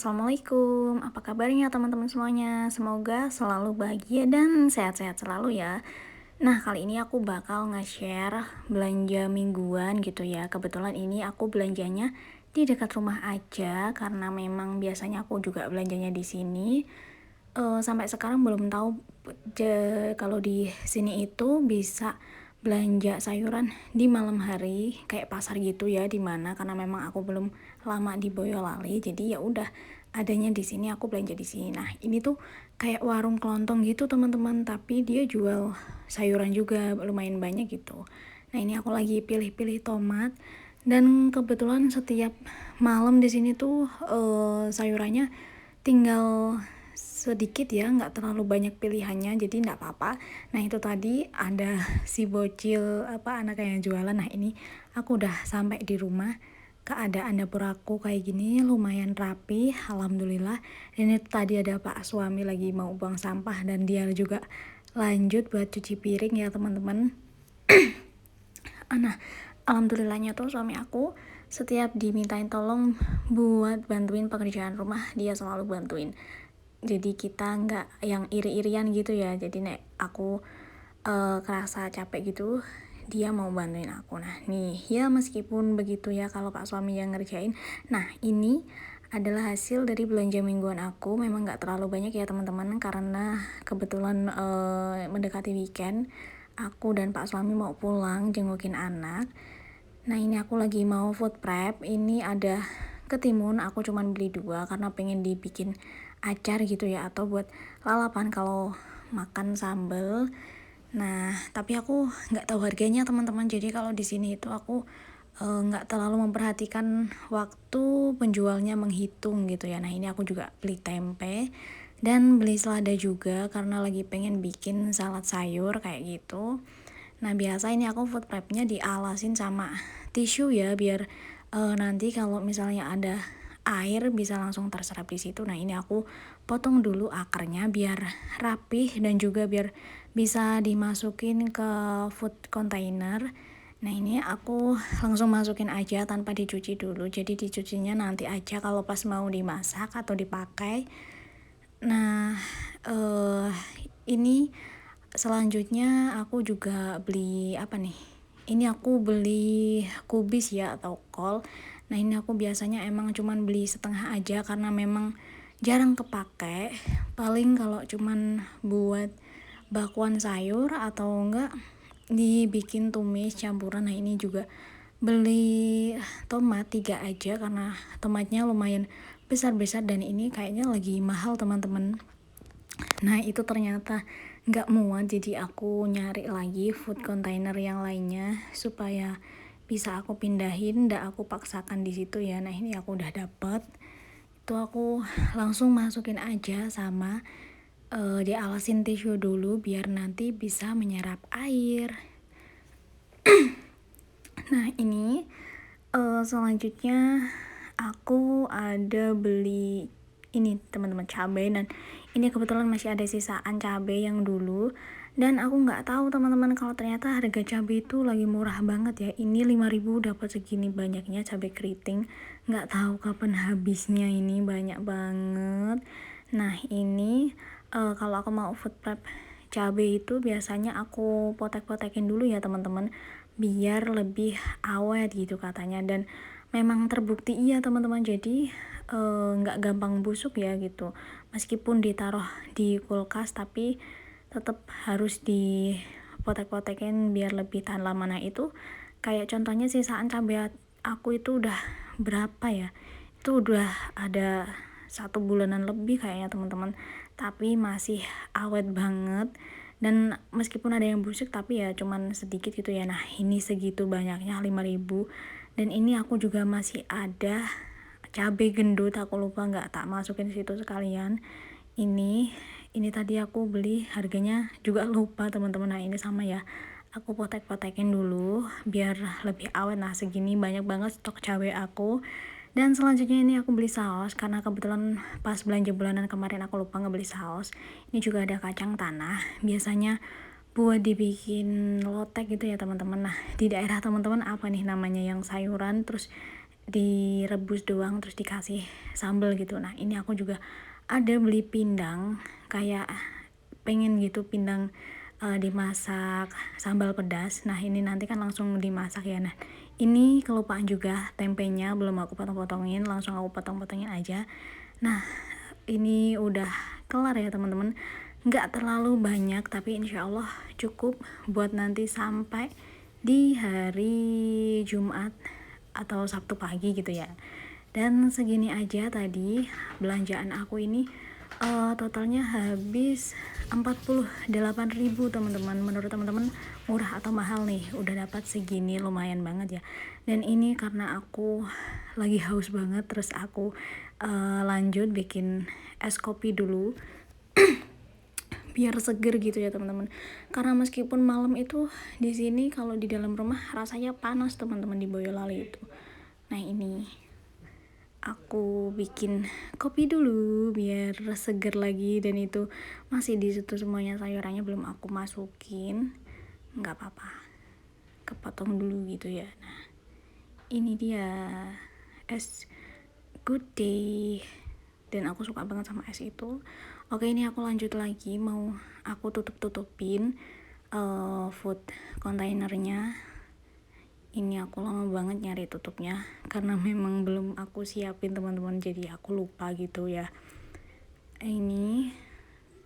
Assalamualaikum, apa kabarnya teman-teman semuanya? Semoga selalu bahagia dan sehat-sehat selalu ya. Nah, kali ini aku bakal nge-share belanja mingguan gitu ya. Kebetulan ini aku belanjanya di dekat rumah aja karena memang biasanya aku juga belanjanya di sini. Sampai sekarang belum tahu kalau di sini itu bisa belanja sayuran di malam hari kayak pasar gitu ya, di mana karena memang aku belum lama di Boyolali, jadi ya udah adanya di sini, aku belanja di sini. Nah, ini tuh kayak warung kelontong gitu teman-teman, tapi dia jual sayuran juga lumayan banyak gitu. Nah, ini aku lagi pilih-pilih tomat, dan kebetulan setiap malam di sini tuh sayurannya tinggal sedikit ya, nggak terlalu banyak pilihannya, jadi nggak apa-apa. Nah, itu tadi ada si bocil anaknya yang jualan. Nah, ini aku udah sampai di rumah. Keadaan dapur aku kayak gini lumayan rapi, alhamdulillah. Dan itu tadi ada pak suami lagi mau buang sampah, dan dia juga lanjut buat cuci piring ya teman-teman. Nah, alhamdulillahnya tuh suami aku setiap dimintain tolong buat bantuin pekerjaan rumah, dia selalu bantuin. Jadi kita nggak yang iri-irian gitu ya. Jadi nek aku kerasa capek gitu, dia mau bantuin aku. Nah, nih ya, meskipun begitu ya kalau pak suami yang ngerjain. Nah, ini adalah hasil dari belanja mingguan aku. Memang nggak terlalu banyak ya teman-teman, karena kebetulan mendekati weekend, aku dan pak suami mau pulang jengukin anak. Nah, ini aku lagi mau food prep. Ini ada ketimun, aku cuman beli 2 karena pengen dibikin acar gitu ya, atau buat lalapan kalau makan sambel. Nah, tapi aku nggak tahu harganya teman-teman. Jadi kalau di sini itu aku nggak terlalu memperhatikan waktu penjualnya menghitung gitu ya. Nah, ini aku juga beli tempe dan beli selada juga karena lagi pengen bikin salad sayur kayak gitu. Nah, biasa ini aku food prepnya dialasin sama tisu ya, biar nanti kalau misalnya ada air bisa langsung terserap di situ. Nah, ini aku potong dulu akarnya biar rapih dan juga biar bisa dimasukin ke food container. Nah, ini aku langsung masukin aja tanpa dicuci dulu. Jadi dicucinya nanti aja kalau pas mau dimasak atau dipakai. Nah, ini selanjutnya aku juga beli apa nih? Ini aku beli kubis ya, atau kol. Nah, ini aku biasanya emang cuman beli setengah aja karena memang jarang kepake. Paling kalau cuman buat bakwan sayur atau enggak dibikin tumis campuran. Nah, ini juga beli tomat 3 aja karena tomatnya lumayan besar-besar dan ini kayaknya lagi mahal teman-teman. Nah, itu ternyata nggak muat, jadi aku nyari lagi food container yang lainnya supaya bisa aku pindahin, nggak aku paksakan di situ ya. Nah, ini aku udah dapet, itu aku langsung masukin aja sama dialasin tisu dulu biar nanti bisa menyerap air. Nah, ini selanjutnya aku ada beli ini teman-teman, cabai. Dan ini kebetulan masih ada sisaan cabai yang dulu, dan aku nggak tahu teman-teman kalau ternyata harga cabai itu lagi murah banget ya. Ini 5.000 dapat segini banyaknya cabai keriting, nggak tahu kapan habisnya, ini banyak banget. Nah, ini kalau aku mau food prep cabai itu biasanya aku potek-potekin dulu ya teman-teman, biar lebih awet gitu katanya. Dan memang terbukti iya teman-teman, jadi nggak gampang busuk ya gitu. Meskipun ditaruh di kulkas tapi tetap harus dipotek-potekin biar lebih tahan lama. Nah, itu kayak contohnya sisaan cabai aku itu udah berapa ya, itu udah ada 1 bulanan lebih kayaknya teman-teman, tapi masih awet banget. Dan meskipun ada yang busuk tapi ya cuman sedikit gitu ya. Nah, ini segitu banyaknya 5.000. Dan ini aku juga masih ada cabai gendut, aku lupa nggak tak masukin situ sekalian. Ini tadi aku beli harganya juga lupa teman-teman. Nah, ini sama ya, aku potek-potekin dulu biar lebih awet. Nah, segini banyak banget stok cabai aku. Dan selanjutnya ini aku beli saus karena kebetulan pas belanja bulanan kemarin aku lupa ngebeli saus. Ini juga ada kacang tanah, biasanya buat dibikin lotek gitu ya teman-teman. Nah, di daerah teman-teman apa nih namanya yang sayuran terus direbus doang terus dikasih sambal gitu. Nah ini aku juga ada beli pindang, kayak pengen gitu pindang dimasak sambal pedas. Nah ini nanti kan langsung dimasak ya. Nah ini kelupaan juga, tempenya belum aku potong-potongin, langsung aku potong-potongin aja. Nah ini udah kelar ya teman-teman, nggak terlalu banyak tapi insya Allah cukup buat nanti sampai di hari Jumat atau Sabtu pagi gitu ya. Dan segini aja tadi belanjaan aku ini, totalnya habis 48.000 teman-teman. Menurut teman-teman murah atau mahal nih? Udah dapat segini lumayan banget ya. Dan ini karena aku lagi haus banget, terus aku lanjut bikin es kopi dulu biar seger gitu ya teman-teman. Karena meskipun malam itu di sini kalau di dalam rumah rasanya panas teman-teman di Boyolali itu. Nah ini aku bikin kopi dulu biar seger lagi, dan itu masih di situ semuanya, sayurannya belum aku masukin, nggak apa-apa, kepotong dulu gitu ya. Nah ini dia es good day, dan aku suka banget sama es itu. Oke ini aku lanjut lagi, mau aku tutupin food kontainernya. Ini aku lama banget nyari tutupnya karena memang belum aku siapin teman-teman, jadi aku lupa gitu ya. Ini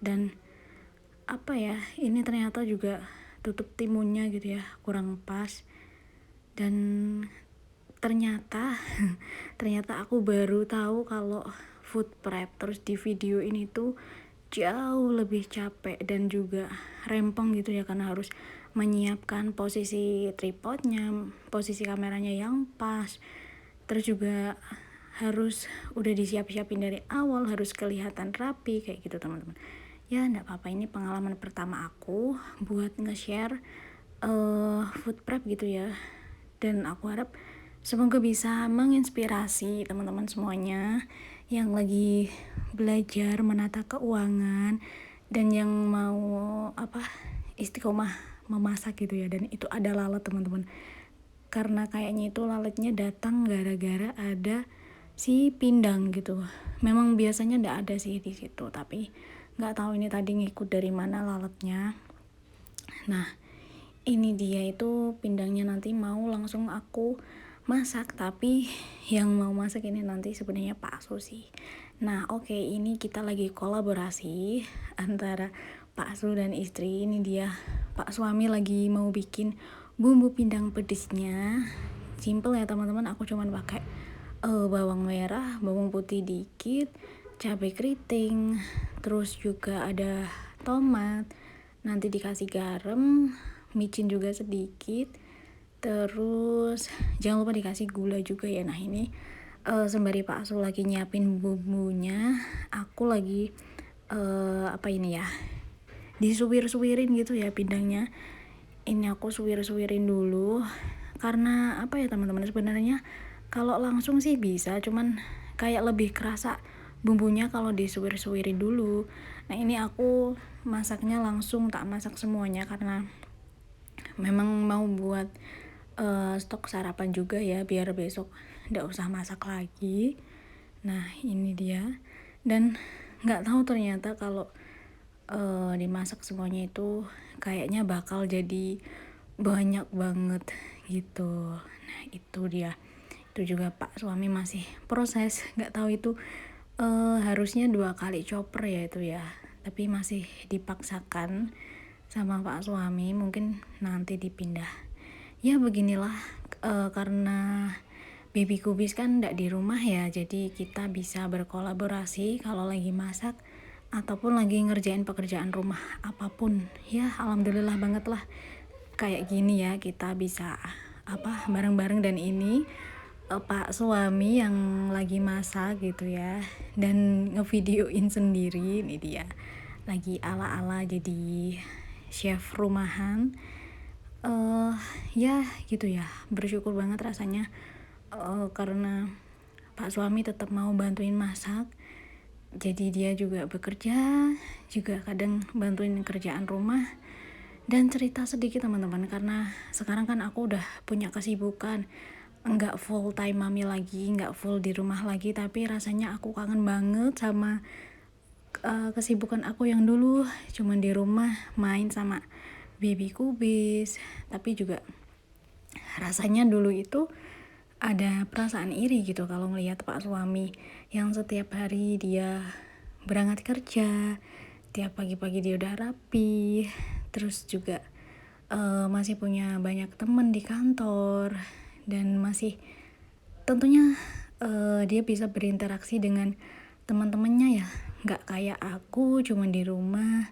dan apa ya, ini ternyata juga tutup timunnya gitu ya kurang pas, dan ternyata aku baru tahu kalau food prep terus di video ini tuh jauh lebih capek dan juga rempong gitu ya, karena harus menyiapkan posisi tripodnya, posisi kameranya yang pas, terus juga harus udah disiap-siapin dari awal, harus kelihatan rapi kayak gitu teman-teman. Ya enggak apa-apa, ini pengalaman pertama aku buat nge-share food prep gitu ya, dan aku harap semoga bisa menginspirasi teman-teman semuanya yang lagi belajar menata keuangan dan yang mau istiqomah memasak gitu ya. Dan itu ada lalat teman-teman, karena kayaknya itu lalatnya datang gara-gara ada si pindang gitu. Memang biasanya ndak ada sih di situ, tapi nggak tahu ini tadi ngikut dari mana lalatnya. Nah ini dia itu pindangnya, nanti mau langsung aku masak, tapi yang mau masak ini nanti sebenarnya Pak Susi. Nah oke, ini kita lagi kolaborasi antara Pak Su dan istri. Ini dia Pak suami lagi mau bikin bumbu pindang pedesnya. Simple ya teman-teman, aku cuman pakai bawang merah, bawang putih dikit, cabai keriting, terus juga ada tomat, nanti dikasih garam, micin juga sedikit, terus jangan lupa dikasih gula juga ya. Nah ini sembari Pak Su lagi nyiapin bumbunya, aku lagi disuwir-suwirin gitu ya pindangnya. Ini aku suwir-suwirin dulu karena teman-teman, sebenarnya kalau langsung sih bisa, cuman kayak lebih kerasa bumbunya kalau disuwir-suwirin dulu. Nah ini aku masaknya langsung, tak masak semuanya karena memang mau buat stok sarapan juga ya, biar besok nggak usah masak lagi. Nah ini dia, dan nggak tahu ternyata kalau dimasak semuanya itu kayaknya bakal jadi banyak banget gitu. Nah itu dia, itu juga Pak suami masih proses, nggak tahu itu harusnya 2 kali chopper ya itu ya, tapi masih dipaksakan sama Pak suami, mungkin nanti dipindah. Ya beginilah, karena baby kubis kan nggak di rumah ya, jadi kita bisa berkolaborasi kalau lagi masak ataupun lagi ngerjain pekerjaan rumah apapun. Ya alhamdulillah banget lah kayak gini ya, kita bisa bareng-bareng. Dan ini Pak suami yang lagi masak gitu ya, dan ngevideoin sendiri. Ini dia lagi ala-ala jadi chef rumahan. Ya gitu ya, bersyukur banget rasanya karena Pak suami tetap mau bantuin masak, jadi dia juga bekerja, juga kadang bantuin kerjaan rumah. Dan cerita sedikit teman-teman, karena sekarang kan aku udah punya kesibukan nggak full time mami lagi, nggak full di rumah lagi, tapi rasanya aku kangen banget sama kesibukan aku yang dulu cuman di rumah main sama baby kubis. Tapi juga rasanya dulu itu ada perasaan iri gitu kalau ngelihat pak suami yang setiap hari dia berangkat kerja, tiap pagi-pagi dia udah rapi, terus juga masih punya banyak temen di kantor, dan masih tentunya dia bisa berinteraksi dengan teman-temannya ya, nggak kayak aku cuma di rumah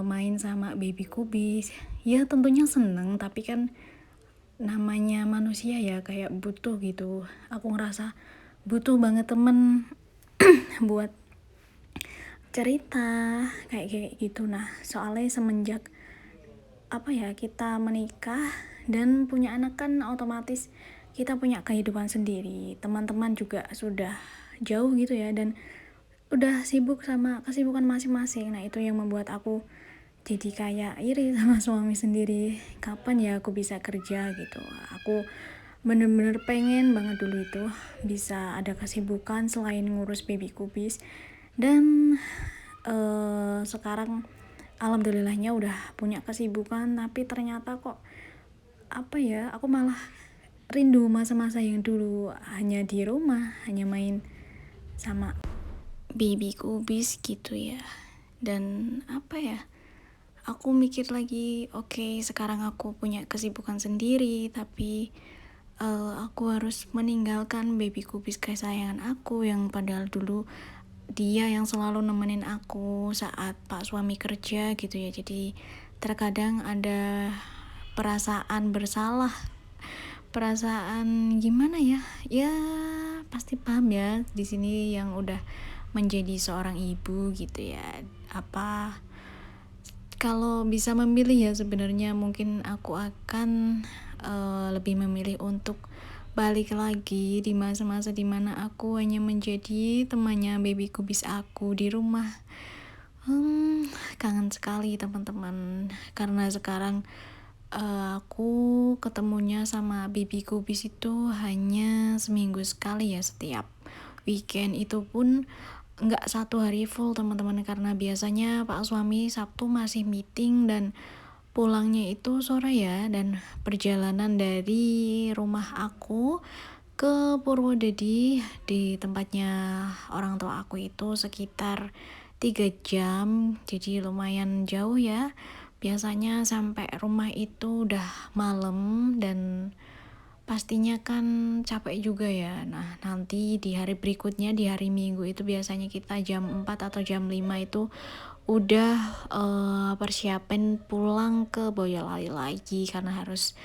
main sama baby kubis. Ya tentunya seneng, tapi kan namanya manusia ya kayak butuh gitu. Aku ngerasa butuh banget temen buat cerita kayak kayak gitu. Nah soalnya semenjak kita menikah dan punya anak kan otomatis kita punya kehidupan sendiri, teman-teman juga sudah jauh gitu ya, dan udah sibuk sama kesibukan masing-masing. Nah itu yang membuat aku jadi kayak iri sama suami sendiri, kapan ya aku bisa kerja gitu. Aku bener-bener pengen banget dulu itu bisa ada kesibukan selain ngurus baby kubis. Dan sekarang alhamdulillahnya udah punya kesibukan, tapi ternyata kok aku malah rindu masa-masa yang dulu hanya di rumah, hanya main sama baby kubis gitu ya. Dan aku mikir lagi, oke, sekarang aku punya kesibukan sendiri, tapi aku harus meninggalkan baby kubis kesayangan aku yang padahal dulu dia yang selalu nemenin aku saat pak suami kerja gitu ya. Jadi terkadang ada perasaan bersalah, perasaan gimana ya, ya pasti paham ya di sini yang udah menjadi seorang ibu gitu ya. Kalau bisa memilih ya sebenarnya mungkin aku akan lebih memilih untuk balik lagi di masa-masa dimana aku hanya menjadi temannya baby kubis aku di rumah. Kangen sekali teman-teman, karena sekarang aku ketemunya sama baby kubis itu hanya seminggu sekali ya, setiap weekend. Itu pun nggak satu hari full teman-teman, karena biasanya pak suami Sabtu masih meeting dan pulangnya itu sore ya. Dan perjalanan dari rumah aku ke Purwodadi di tempatnya orang tua aku itu sekitar 3 jam, jadi lumayan jauh ya. Biasanya sampai rumah itu udah malam dan pastinya kan capek juga ya. Nah nanti di hari berikutnya, di hari Minggu itu biasanya kita jam 4 atau jam 5 itu udah persiapan pulang ke Boyolali lagi, karena harus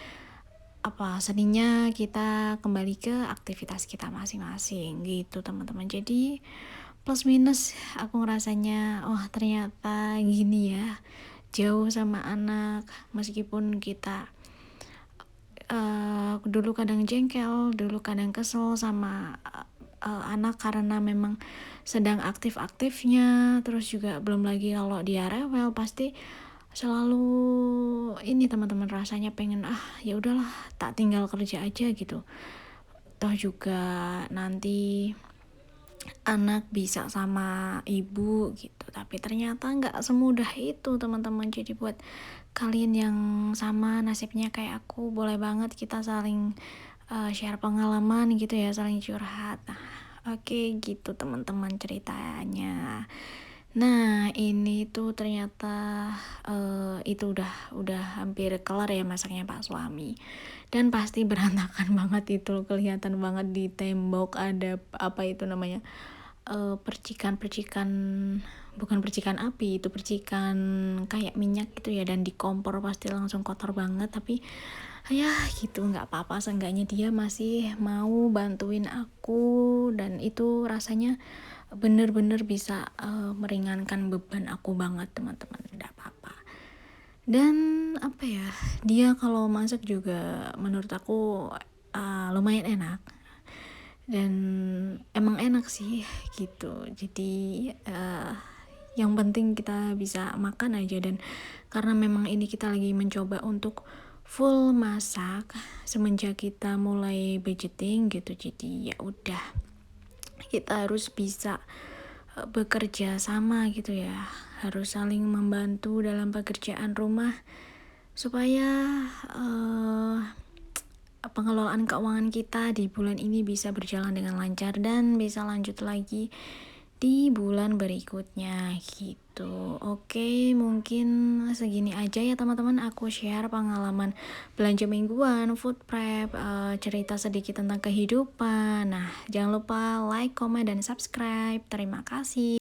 Seninnya kita kembali ke aktivitas kita masing-masing gitu teman-teman. Jadi plus minus aku ngerasanya, ternyata gini ya, jauh sama anak. Meskipun kita dulu kadang jengkel, dulu kadang kesel sama anak karena memang sedang aktif-aktifnya, terus juga belum lagi kalau dia rewel pasti selalu ini teman-teman, rasanya pengen ya udahlah tak tinggal kerja aja gitu, toh juga nanti anak bisa sama ibu gitu. Tapi ternyata nggak semudah itu teman-teman. Jadi buat kalian yang sama nasibnya kayak aku, boleh banget kita saling share pengalaman gitu ya, saling curhat. Oke gitu teman-teman ceritanya. Nah ini tuh ternyata itu udah hampir kelar ya masaknya pak suami, dan pasti berantakan banget itu, kelihatan banget di tembok ada itu namanya percikan-percikan, bukan percikan api, itu percikan kayak minyak gitu ya. Dan di kompor pasti langsung kotor banget, tapi ya gitu nggak apa-apa, seenggaknya dia masih mau bantuin aku, dan itu rasanya bener-bener bisa meringankan beban aku banget teman-teman. Nggak apa-apa. Dan dia kalau masak juga menurut aku lumayan enak, dan emang enak sih gitu. Jadi yang penting kita bisa makan aja. Dan karena memang ini kita lagi mencoba untuk full masak semenjak kita mulai budgeting gitu. Jadi ya udah, kita harus bisa bekerja sama gitu ya, harus saling membantu dalam pekerjaan rumah supaya eh, pengelolaan keuangan kita di bulan ini bisa berjalan dengan lancar dan bisa lanjut lagi di bulan berikutnya gitu. Oke, mungkin segini aja ya teman-teman, aku share pengalaman belanja mingguan, food prep, cerita sedikit tentang kehidupan. Nah, jangan lupa like, comment, dan subscribe. Terima kasih.